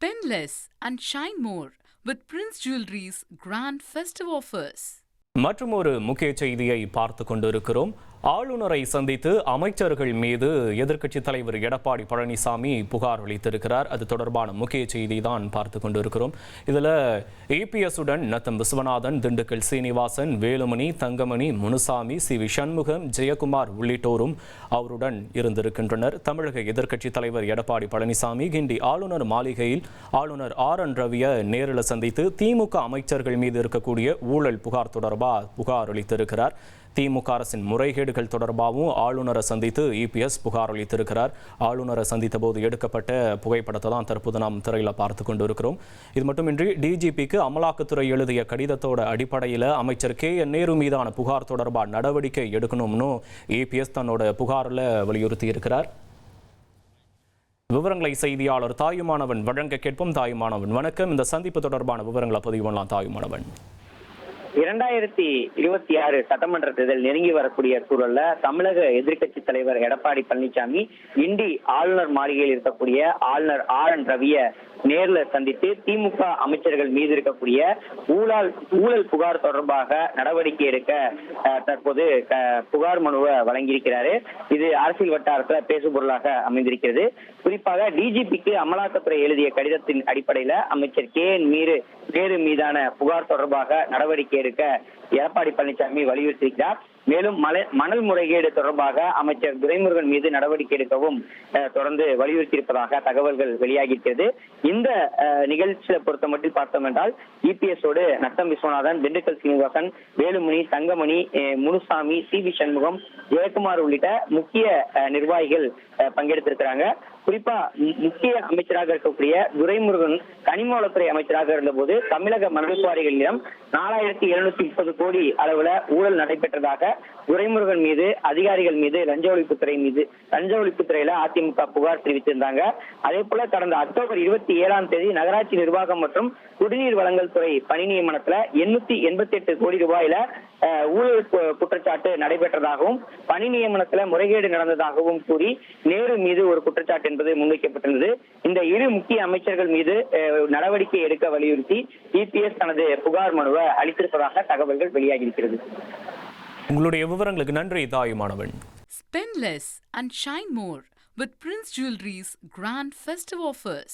Spend less and shine more with Prince Jewelry's grand festive offers. மற்றுமொரு முக்கிய செய்தியை பார்த்து கொண்டிருக்கிறோம். ஆளுநரை சந்தித்து அமைச்சர்கள் மீது எதிர்க்கட்சித் தலைவர் எடப்பாடி பழனிசாமி புகார் அளித்திருக்கிறார். அது தொடர்பான முக்கிய செய்தி தான் பார்த்து கொண்டிருக்கிறோம். இதில் ஏபிஎஸ்ஸுடன் நத்தம் விஸ்வநாதன், திண்டுக்கல் சீனிவாசன், வேலுமணி, தங்கமணி, முனுசாமி, சி.வி. சண்முகம், ஜெயக்குமார் உள்ளிட்டோரும் அவருடன் இருந்திருக்கின்றனர். தமிழக எதிர்க்கட்சித் தலைவர் எடப்பாடி பழனிசாமி கிண்டி ஆளுநர் மாளிகையில் ஆளுநர் ஆர்.என். ரவியை நேரில் சந்தித்து திமுக அமைச்சர்கள் மீது இருக்கக்கூடிய ஊழல் புகார் தொடர்பாக புகார் அளித்திருக்கிறார். திமுக அரசின் முறைகேடுகள் தொடர்பாகவும் ஆளுநரை சந்தித்து இபிஎஸ் புகார் அளித்திருக்கிறார். ஆளுநரை சந்தித்த போது எடுக்கப்பட்ட புகைப்படத்தை தான் தற்போது நாம் திரையில் பார்த்து கொண்டிருக்கிறோம். இது மட்டுமின்றி டிஜிபிக்கு அமலாக்கத்துறை எழுதிய கடிதத்தோட அடிப்படையில் அமைச்சர் கே.என். நேரு மீதான புகார் தொடர்பாக நடவடிக்கை எடுக்கணும்னு இபிஎஸ் தன்னோட புகாரில் வலியுறுத்தி இருக்கிறார். விவரங்களை செய்தியாளர் தாயுமானவன் வழங்க கேட்போம். தாயுமானவன் வணக்கம். இந்த சந்திப்பு தொடர்பான விவரங்களை பதிவு பண்ணலாம். தாயுமானவன், 2026 சட்டமன்ற தேர்தல் நெருங்கி வரக்கூடிய சூழல்ல தமிழக எதிர்க்கட்சி தலைவர் எடப்பாடி பழனிசாமி இண்டி ஆளுநர் மாளிகையில் இருக்கக்கூடிய ஆளுநர் ஆர்.என். ரவியை நேர்ல சந்தித்து திமுக அமைச்சர்கள் மீது இருக்கக்கூடிய ஊழல் புகார் தொடர்பாக நடவடிக்கை எடுக்க தற்போது புகார் மனுவை வழங்கியிருக்கிறாரு. இது அரசியல் வட்டாரத்துல பேசுபொருளாக அமைந்திருக்கிறது. குறிப்பாக டிஜிபிக்கு அமலாக்கத்துறை எழுதிய கடிதத்தின் அடிப்படையில அமைச்சர் கே.என். நேரு மீதான புகார் தொடர்பாக நடவடிக்கை எடுக்க எடப்பாடி பழனிசாமி வலியுறுத்தியிருக்கிறார். மேலும் மணல் முறைகேடு தொடர்பாக அமைச்சர் துரைமுருகன் மீது நடவடிக்கை எடுக்கவும் தொடர்ந்து வலியுறுத்தியிருப்பதாக தகவல்கள் வெளியாகியிருக்கிறது. இந்த நிகழ்ச்சியை பொறுத்த மட்டும் பார்த்தோம் என்றால் இபிஎஸோடு நத்தம் விஸ்வநாதன், திண்டுக்கல் சீனிவாசன், வேலுமணி, தங்கமணி, முனுசாமி, சி.வி. சண்முகம், ஜெயக்குமார் உள்ளிட்ட முக்கிய நிர்வாகிகள் பங்கெடுத்திருக்கிறாங்க. குறிப்பா முக்கிய அமைச்சராக இருக்கக்கூடிய துரைமுருகன் கனிமவளத்துறை அமைச்சராக இருந்தபோது தமிழக மணல் குவாரிகளிடம் 4730 கோடி அளவுல ஊழல் நடைபெற்றதாக துரைமுருகன் மீது அதிகாரிகள் மீது லஞ்ச ஒழிப்புத்துறையில அதிமுக புகார் தெரிவித்திருந்தாங்க. அதே போல கடந்த அக்டோபர் 27ஆம் தேதி நகராட்சி நிர்வாகம் மற்றும் குடிநீர் வழங்கல் துறை பணி நியமனத்துல 888 கோடி ரூபாயில ஊழல் குற்றச்சாட்டு நடைபெற்றதாகவும் பணி நியமனத்துல முறைகேடு நடந்ததாகவும் கூறி நேரு மீது ஒரு குற்றச்சாட்டு என்பது முன்வைக்கப்பட்டிருந்தது. இந்த இரு முக்கிய அமைச்சர்கள் மீது நடவடிக்கை எடுக்க வலியுறுத்தி இபிஎஸ் தனது புகார் மனுவை அளித்திருப்பதாக தகவல்கள் வெளியாகியிருக்கிறது. உங்களுடைய விவரங்களுக்கு நன்றி Thayumanavan. Spend less and shine more with Prince Jewelry's grand festive offers.